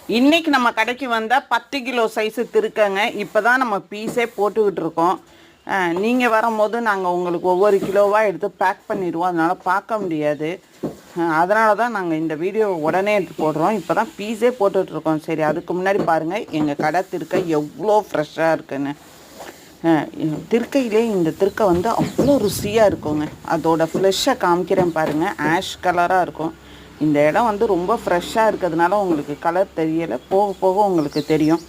இன்றைக்கி நம்ம கடைக்கு வந்தால் 10 கிலோ சைஸு திருக்கங்க. இப்போ தான் நம்ம பீஸே போட்டுக்கிட்டு இருக்கோம். நீங்கள் வரும்போது நாங்கள் உங்களுக்கு ஒவ்வொரு கிலோவாக எடுத்து பேக் பண்ணிடுவோம். அதனால் பார்க்க முடியாது. அதனால தான் நாங்கள் இந்த வீடியோ உடனே எடுத்து போடுறோம். இப்போ தான் பீஸே போட்டுட்ருக்கோம். சரி, அதுக்கு முன்னாடி பாருங்கள் எங்கள் கடை திருக்கை எவ்வளோ ஃப்ரெஷ்ஷாக இருக்குன்னு. திருக்கையிலே இந்த திருக்கை வந்து அவ்வளோ ருசியாக இருக்குங்க. அதோட ஃப்ளெஷ்ஷை காமிக்கிறேன் பாருங்கள். ஆஷ் கலராக இருக்கும். இந்த இடம் வந்து ரொம்ப ஃப்ரெஷ்ஷாக இருக்கிறதுனால உங்களுக்கு கலர் தெரியலை, போக போக உங்களுக்கு தெரியும்.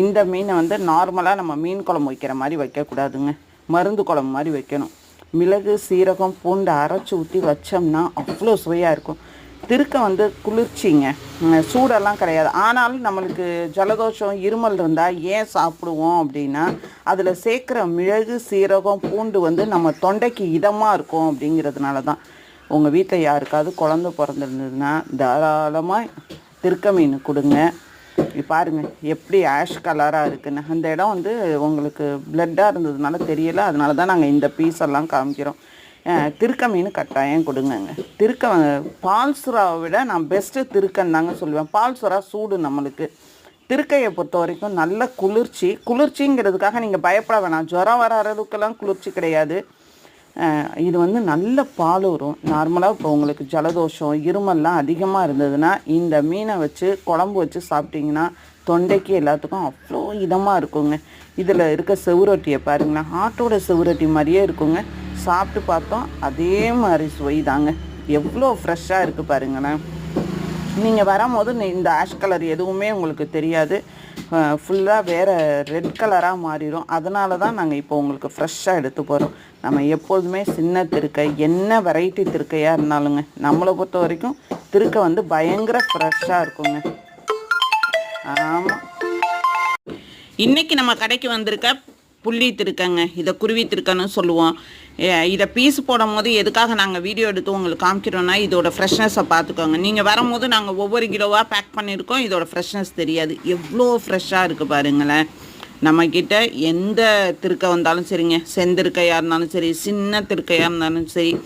இந்த மீனை வந்து நார்மலாக நம்ம மீன் குழம்பு வைக்கிற மாதிரி வைக்கக்கூடாதுங்க. மருந்து குழம்பு மாதிரி வைக்கணும். மிளகு, சீரகம், பூண்டு அரைச்சி ஊற்றி வச்சோம்னா அவ்வளோ சுவையாக இருக்கும். திருக்கை வந்து குளிர்ச்சிங்க, சூடெல்லாம் கிடையாது. ஆனாலும் நம்மளுக்கு ஜலதோஷம், இருமல் இருந்தால் ஏன் சாப்பிடுவோம் அப்படின்னா, அதில் சேர்க்குற மிளகு, சீரகம், பூண்டு வந்து நம்ம தொண்டைக்கு இதமாக இருக்கும். அப்படிங்கிறதுனால தான். உங்கள் வீட்டில் யாருக்காவது குழந்த பிறந்திருந்ததுன்னா தாராளமாக திருக்க மீன் கொடுங்க. பாருங்கள் எப்படி ஆஷ் கலராக இருக்குன்னு. அந்த இடம் வந்து உங்களுக்கு பிளட்டாக இருந்ததுனால தெரியலை. அதனால தான் நாங்கள் இந்த பீஸ் எல்லாம் காமிக்கிறோம். திருக்க மீன் கட்டாயம் கொடுங்கங்க. பால் சுறாவை விட நான் பெஸ்ட்டு திருக்கன்னு தாங்க சொல்லுவேன். பால் சுறா சூடு நம்மளுக்கு. திருக்கையை பொறுத்த வரைக்கும் நல்ல குளிர்ச்சிங்கிறதுக்காக நீங்கள் பயப்பட வேணாம். ஜுரம் வர அளவுக்கெல்லாம் குளிர்ச்சி கிடையாது. இது வந்து நல்ல பால் வரும். நார்மலாக இப்போ உங்களுக்கு ஜலதோஷம், இருமல்லாம் அதிகமாக இருந்ததுன்னா இந்த மீனை வச்சு குழம்பு வச்சு சாப்பிட்டிங்கன்னா தொண்டைக்கு எல்லாத்துக்கும் அவ்வளோ இதமாக இருக்குங்க. இதில் இருக்க செவுரொட்டியை பாருங்களேன், ஆட்டோட செவுரொட்டி மாதிரியே இருக்குங்க. சாப்பிட்டு பார்த்தோம், அதே மாதிரி சுவை தாங்க. எவ்வளோ ஃப்ரெஷ்ஷாக இருக்குது பாருங்களேன். நீங்கள் வரும்போது இந்த ஆஷ் கலர் எதுவுமே உங்களுக்கு தெரியாது. ஃபுல்லாக வேறு ரெட் கலராக மாறிடும். அதனால தான் நாங்கள் இப்போ உங்களுக்கு ஃப்ரெஷ்ஷாக எடுத்து போகிறோம். நம்ம எப்போதுமே சின்ன திருக்கை, என்ன வெரைட்டி திருக்கையாக இருந்தாலுங்க, நம்மளை பொறுத்த வரைக்கும் திருக்கை வந்து பயங்கர ஃப்ரெஷ்ஷாக இருக்குங்க. ஆமாம், இன்றைக்கி நம்ம கடைக்கு வந்திருக்க புள்ளி திருக்கங்க. இதை குருவி திருக்கன்னு சொல்லுவோம். இதை பீஸ் போடும் போது எதுக்காக நாங்கள் வீடியோ எடுத்து உங்களுக்கு காமிக்கிறோன்னா, இதோட ஃப்ரெஷ்னஸை பார்த்துக்கோங்க. நீங்கள் வரும்போது நாங்கள் ஒவ்வொரு கிலோவாக பேக் பண்ணியிருக்கோம். இதோட ஃப்ரெஷ்னஸ் தெரியாது. எவ்வளோ ஃப்ரெஷ்ஷாக இருக்குது பாருங்களேன். நம்மக்கிட்ட எந்த திருக்கை வந்தாலும் சரிங்க, செந்திருக்கையாக இருந்தாலும் சரி, சின்ன திருக்கையாக இருந்தாலும் சரி,